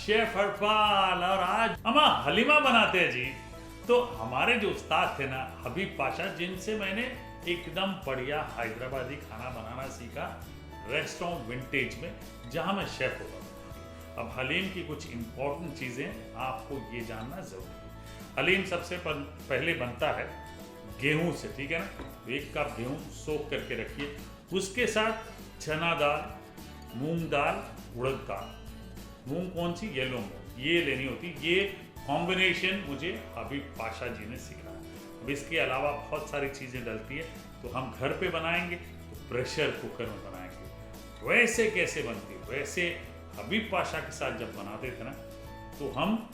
Chef Harpal और आज हम हलीमा बनाते हैं जी। तो हमारे जो उस्ताद थे ना हबीब पाशा, जिनसे मैंने एकदम बढ़िया हैदराबादी खाना बनाना सीखा रेस्टोरेंट विंटेज में, जहां मैं शेफ होता था। अब हलीम की कुछ इंपॉर्टेंट चीज़ें आपको ये जानना ज़रूरी है। हलीम सबसे पहले बनता है गेहूं से, ठीक है ना। तो 1 कप गेहूं सोख करके रखिए, उसके साथ चना दाल, मूंग दाल, उड़द दाल। मूंग कौन सी? येलो मूंग, ये लेनी होती। ये कॉम्बिनेशन मुझे हबीब पाशा जी ने सिखाया। अब इसके अलावा बहुत सारी चीज़ें डलती है, तो हम घर पे बनाएंगे तो प्रेशर कुकर में बनाएंगे। वैसे कैसे बनती है? वैसे हबीब पाशा के साथ जब बनाते थे ना, तो हम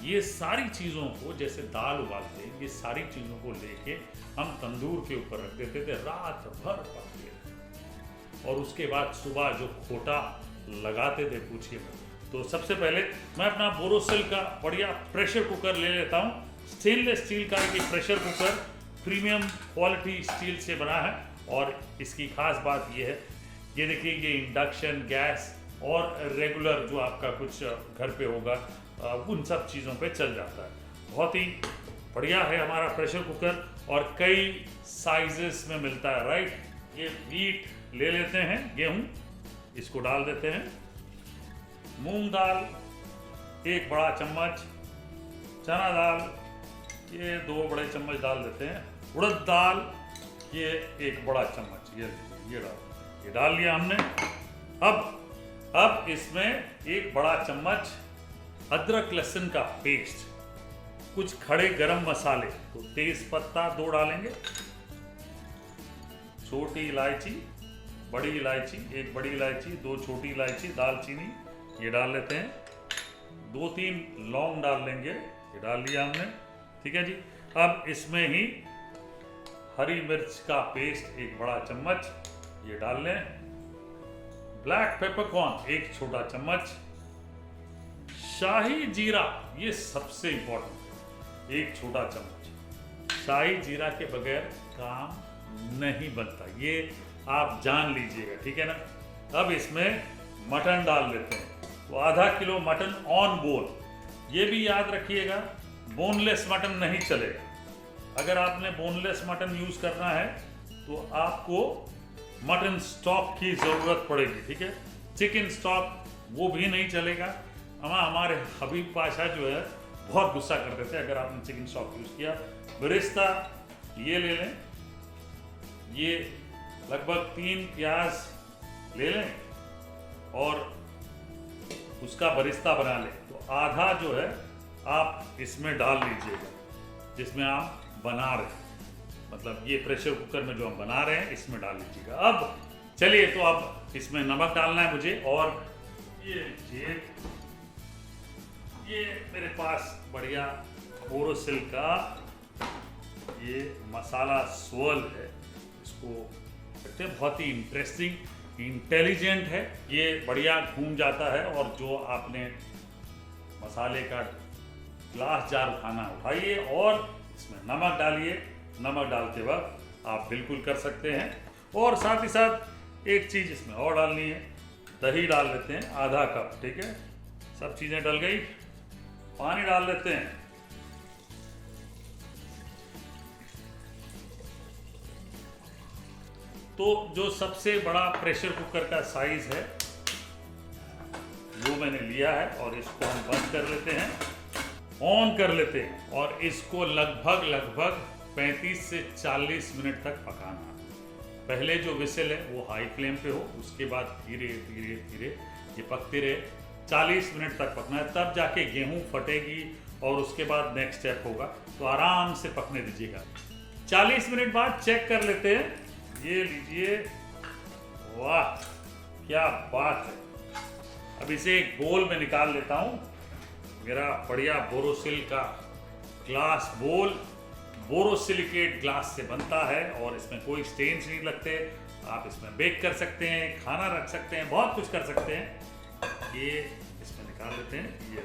ये सारी चीज़ों को, जैसे दाल उबालते हैं, ये सारी चीज़ों को लेके हम तंदूर के ऊपर रख देते थे, रात भर पकते थे, और उसके बाद सुबह जो खोटा लगाते थे, पूछिए मत। तो सबसे पहले मैं अपना बोरोसिल का बढ़िया प्रेशर कुकर ले लेता हूँ। स्टेनलेस स्टील का ये pressure cooker premium quality steel से बना है, और इसकी खास बात ये है, ये देखिए, ये इंडक्शन गैस और रेगुलर जो आपका कुछ घर पे होगा उन सब चीज़ों पे चल जाता है। बहुत ही बढ़िया है हमारा प्रेशर कुकर, और कई साइजेस में मिलता है, राइट। ये व्हीट ले लेते हैं, गेहूं, इसको डाल देते हैं। मूंग दाल 1 बड़ा चम्मच, चना दाल ये 2 बड़े चम्मच डाल देते हैं, उड़द दाल ये 1 बड़ा चम्मच, ये डाल लिया हमने। अब इसमें 1 बड़ा चम्मच अदरक लहसुन का पेस्ट, कुछ खड़े गरम मसाले, तो तेज पत्ता 2 डालेंगे, छोटी इलायची, बड़ी इलायची 1 बड़ी इलायची, 2 छोटी इलायची, दालचीनी ये डाल लेते हैं, 2-3 लौंग डाल लेंगे, ये डाल लिया हमने, ठीक है जी। अब इसमें ही हरी मिर्च का पेस्ट 1 बड़ा चम्मच ये डाल लें, ब्लैक पेपरकॉर्न 1 छोटा चम्मच, शाही जीरा ये सबसे इंपॉर्टेंट 1 छोटा चम्मच। शाही जीरा के बगैर काम नहीं बनता, ये आप जान लीजिएगा, ठीक है ना। अब इसमें मटन डाल लेते हैं, तो आधा किलो मटन ऑन बोन। ये भी याद रखिएगा, बोनलेस मटन नहीं चलेगा। अगर आपने बोनलेस मटन यूज़ करना है तो आपको मटन स्टॉक की ज़रूरत पड़ेगी, ठीक है। चिकन स्टॉक वो भी नहीं चलेगा। हमारे हबीब पाशा जो है बहुत गुस्सा करते थे अगर आपने चिकन स्टॉक यूज़ किया। बरिस्ता ये ले लें, ये लगभग 3 प्याज ले लें और उसका बरिस्ता बना लें। तो आधा जो है आप इसमें डाल लीजिएगा, जिसमें आप बना रहे हैं, मतलब ये प्रेशर कुकर में जो हम बना रहे हैं इसमें डाल लीजिएगा। अब चलिए, तो अब इसमें नमक डालना है मुझे, और ये मेरे पास बढ़िया बोरोसिल का ये मसाला स्वल है, इसको कहते हैं, बहुत ही इंटरेस्टिंग इंटेलिजेंट है, ये बढ़िया घूम जाता है। और जो आपने मसाले का ग्लास जार उठाना उठाइए और इसमें नमक डालिए। नमक डालते वक्त आप बिल्कुल कर सकते हैं, और साथ ही साथ एक चीज़ इसमें और डालनी है, दही डाल लेते हैं आधा कप, ठीक है। सब चीज़ें डल गई, पानी डाल लेते हैं। तो जो सबसे बड़ा प्रेशर कुकर का साइज है वो मैंने लिया है, और इसको हम बंद कर लेते हैं, ऑन कर लेते हैं, और इसको लगभग 35 से 40 मिनट तक पकाना। पहले जो विसल है वो हाई फ्लेम पे हो, उसके बाद धीरे धीरे धीरे ये पकते रहे, 40 मिनट तक पकना है, तब जाके गेहूं फटेगी, और उसके बाद नेक्स्ट स्टेप होगा। तो आराम से पकने दीजिएगा। 40 मिनट बाद चेक कर लेते हैं, ये लीजिए, वाह क्या बात है। अब इसे एक बोल में निकाल लेता हूँ। मेरा बढ़िया बोरोसिल का ग्लास बोल बोरोसिलिकेट ग्लास से बनता है, और इसमें कोई स्टेन्स नहीं लगते। आप इसमें बेक कर सकते हैं, खाना रख सकते हैं, बहुत कुछ कर सकते हैं। ये इसमें निकाल लेते हैं, ये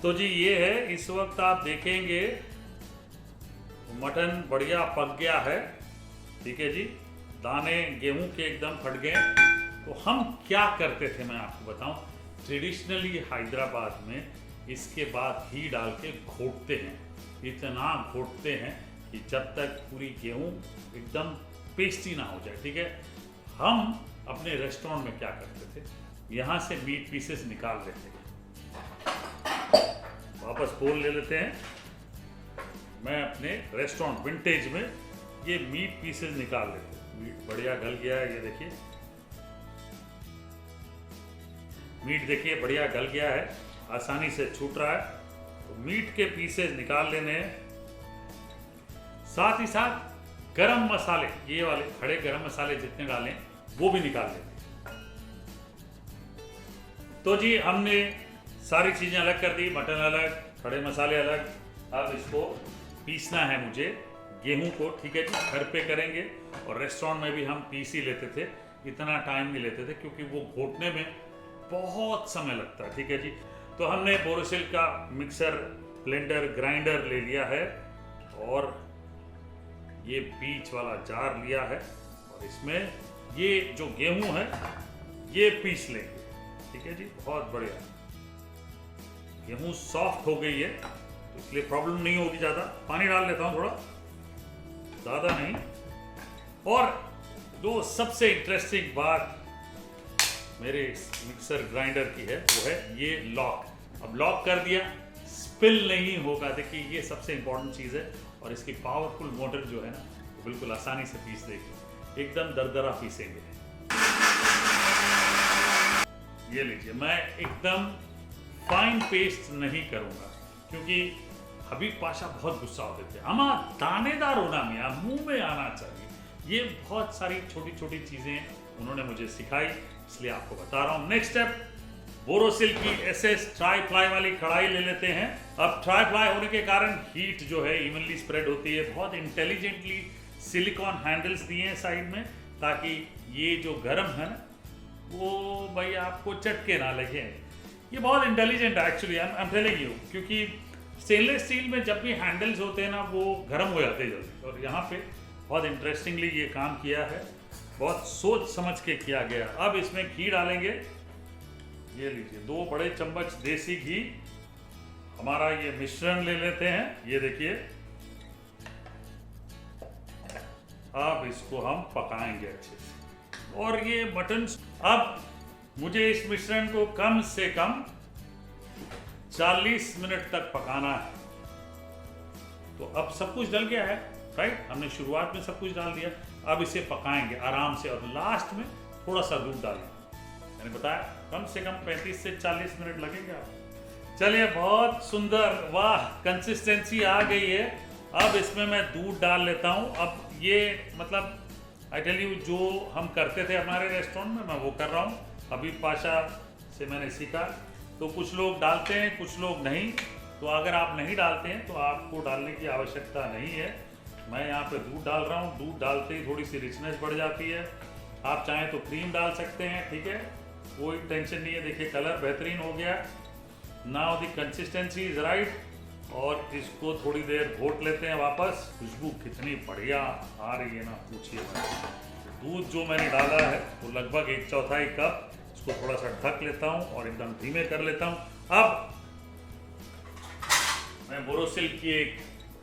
तो जी ये है। इस वक्त आप देखेंगे मटन बढ़िया पक गया है, ठीक है जी, दाने गेहूं के एकदम फट गए। तो हम क्या करते थे मैं आपको बताऊं, ट्रेडिशनली हैदराबाद में इसके बाद घी डाल के घोटते हैं, इतना घोटते हैं कि जब तक पूरी गेहूं एकदम पेस्टी ना हो जाए। ठीक है, हम अपने रेस्टोरेंट में क्या करते थे, यहाँ से मीट पीसेस निकाल लेते हैं, वापस बोल ले लेते हैं। मैं अपने रेस्टोरेंट विंटेज में ये मीट पीसेस निकाल लेते हैं। मीट बढ़िया गल गया है, ये देखिए मीट देखिए बढ़िया गल गया है, आसानी से छूट रहा है। तो मीट के पीसेस निकाल लेने हैं, साथ ही साथ गरम मसाले, ये वाले खड़े गरम मसाले जितने डालें वो भी निकाल लेते हैं। तो जी हमने सारी चीजें अलग कर दी, मटन अलग, खड़े मसाले अलग। अब इसको पीसना है मुझे गेहूं को। ठीक है जी, घर पे करेंगे और रेस्टोरेंट में भी हम पीस ही लेते थे, इतना टाइम नहीं लेते थे क्योंकि वो घोटने में बहुत समय लगता है। ठीक है जी, तो हमने बोरोसिल का मिक्सर ब्लेंडर ग्राइंडर ले लिया है और ये बीच वाला जार लिया है और इसमें ये जो गेहूं है ये पीस लेंगे। ठीक है जी, बहुत बढ़िया। गेहूं सॉफ्ट हो गई है तो इसलिए प्रॉब्लम नहीं होगी। ज़्यादा पानी डाल लेता हूँ, थोड़ा ज़्यादा नहीं। और जो सबसे इंटरेस्टिंग बात मेरे मिक्सर ग्राइंडर की है वो है ये लॉक। अब लॉक कर दिया, स्पिल नहीं होगा। देखिए ये सबसे इंपॉर्टेंट चीज़ है। और इसकी पावरफुल मोटर जो है ना वो बिल्कुल आसानी से पीस देगी, एकदम दरदरा पीसेंगे। ये लीजिए, मैं एकदम फाइन पेस्ट नहीं करूंगा क्योंकि हबीब पाशा बहुत गुस्सा होते थे, अमा दानेदार होना मियाँ, मुंह में आना चाहिए। ये बहुत सारी छोटी छोटी चीजें उन्होंने मुझे सिखाई, इसलिए आपको बता रहा हूँ। नेक्स्ट स्टेप, बोरोसिल की SS ट्राई प्लाई वाली कढ़ाई ले लेते हैं। अब ट्राई प्लाई होने के कारण हीट जो है इवनली स्प्रेड होती है। बहुत इंटेलिजेंटली सिलिकॉन हैंडल्स दिए हैं साइड में ताकि ये जो गर्म है ना वो भाई आपको चटके ना लगे। ये बहुत इंटेलिजेंट है actually, I am telling you, क्योंकि स्टेनलेस स्टील में जब भी हैंडल्स होते हैं ना वो गर्म हो जाते हैं जल्दी। और यहाँ पे बहुत इंटरेस्टिंगली ये काम किया है, बहुत सोच समझ के किया गया। अब इसमें घी डालेंगे। ये लीजिए 2 बड़े चम्मच देसी घी। हमारा ये मिश्रण ले लेते हैं, ये देखिए। अब इसको हम पकाएंगे अच्छे से। और ये मटन, अब मुझे इस मिश्रण को कम से कम 40 मिनट तक पकाना है। तो अब सब कुछ डल गया है, राइट, हमने शुरुआत में सब कुछ डाल दिया। अब इसे पकाएंगे आराम से और लास्ट में थोड़ा सा दूध डालेंगे। मैंने बताया कम से कम 35 से 40 मिनट लगेंगे आपको। चलिए, बहुत सुंदर, वाह, कंसिस्टेंसी आ गई है। अब इसमें मैं दूध डाल लेता हूँ। अब ये मतलब आई टेल यू, जो हम करते थे हमारे रेस्टोरेंट में, मैं वो कर रहा हूँ। हबीब पाशा से मैंने सीखा। तो कुछ लोग डालते हैं, कुछ लोग नहीं। तो अगर आप नहीं डालते हैं तो आपको डालने की आवश्यकता नहीं है। मैं यहाँ पे दूध डाल रहा हूँ। दूध डालते ही थोड़ी सी रिचनेस बढ़ जाती है। आप चाहें तो क्रीम डाल सकते हैं, ठीक है, कोई टेंशन नहीं है। देखिए कलर बेहतरीन हो गया। Now the consistency is right. और इसको थोड़ी देर घोट लेते हैं वापस। खुशबू कितनी बढ़िया आ रही है ना, पूछिए मत। दूध जो मैंने डाला है वो लगभग 1/4 कप। इसको थोड़ा सा ढक लेता हूँ और एकदम धीमे कर लेता हूँ। अब मैं बोरोसिल की एक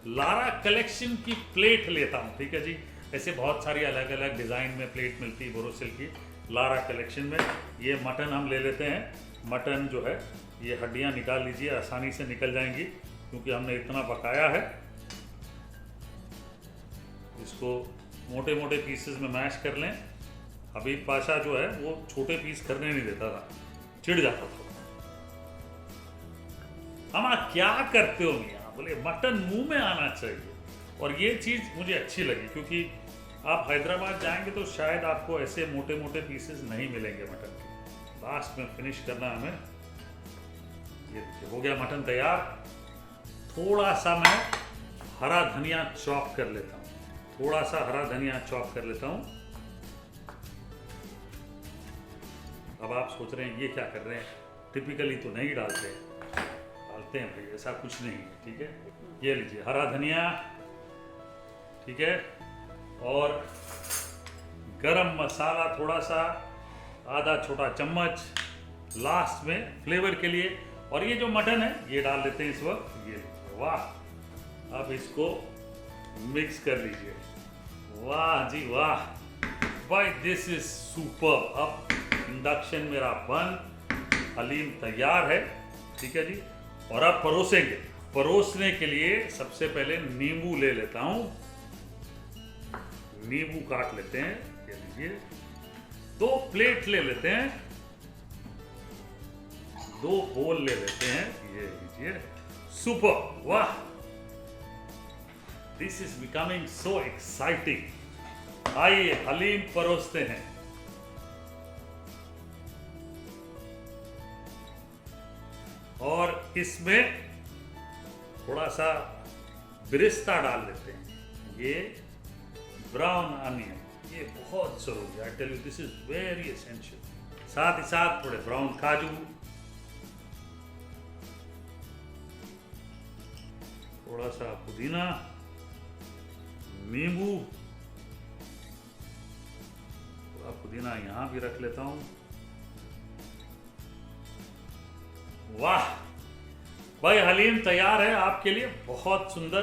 लारा कलेक्शन की प्लेट लेता हूँ, ठीक है जी। ऐसे बहुत सारी अलग अलग डिज़ाइन में प्लेट मिलती है बोरोसिल की। लारा कलेक्शन में ये मटन हम ले लेते हैं। मटन जो है ये हड्डियाँ निकाल लीजिए, आसानी से निकल जाएंगी क्योंकि हमने इतना पकाया है। इसको मोटे मोटे पीसेस में मैश कर लें। हबीब पाशा जो है वो छोटे पीस करने नहीं देता था, चिढ़ जाता था। हम क्या करते हो मियाँ, बोले मटन मुंह में आना चाहिए। और ये चीज़ मुझे अच्छी लगी क्योंकि आप हैदराबाद जाएंगे तो शायद आपको ऐसे मोटे मोटे पीसेस नहीं मिलेंगे मटन के। लास्ट में फिनिश करना हमें। ये देखिए हो गया मटन तैयार। थोड़ा सा मैं हरा धनिया चॉप कर लेता हूँ। थोड़ा सा हरा धनिया चॉप कर लेता हूँ। अब आप सोच रहे हैं ये क्या कर रहे हैं, टिपिकली तो नहीं डालते हैं भाई, ऐसा कुछ नहीं है, ठीक है। ये लीजिए हरा धनिया, ठीक है, और गरम मसाला थोड़ा सा, आधा छोटा चम्मच, लास्ट में फ्लेवर के लिए। और ये जो मटन है ये डाल देते हैं इस वक्त। ये वाह, अब इसको मिक्स कर लीजिए। वाह जी वाह भाई, दिस इज सुपर। अब इंडक्शन मेरा बंद, हलीम तैयार है। ठीक है जी। और अब परोसेंगे। परोसने के लिए सबसे पहले नींबू ले लेता हूं। नींबू काट लेते हैं, ये लीजिए। 2 प्लेट ले लेते हैं, 2 बोल ले लेते हैं, ये लीजिए। सुपर, वाह, this is becoming so exciting. आइए हलीम परोसते हैं। और इसमें थोड़ा सा बिरिस्ता डाल देते हैं, ये ब्राउन अनियन, ये बहुत जरूरी है। I tell you this is very essential. साथ ही साथ थोड़े ब्राउन काजू, थोड़ा सा पुदीना, नींबू, थोड़ा पुदीना यहां भी रख लेता हूं। वाह भाई, हलीम तैयार है आपके लिए, बहुत सुंदर।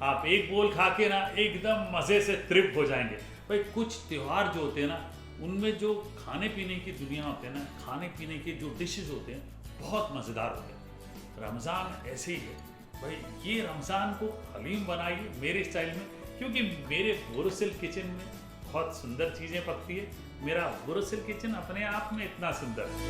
आप एक बोल खा के ना एकदम मजे से तृप्त हो जाएंगे। भाई कुछ त्योहार जो होते हैं ना, उनमें जो खाने पीने की दुनिया होते हैं ना, खाने पीने के जो डिशेस होते हैं बहुत मज़ेदार होते हैं। रमज़ान ऐसे ही है भाई, ये रमज़ान को हलीम बनाइए मेरे स्टाइल में, क्योंकि मेरे बोरोसिल किचन में बहुत सुंदर चीज़ें पकती है। मेरा बोरोसिल किचन अपने आप में इतना सुंदर है।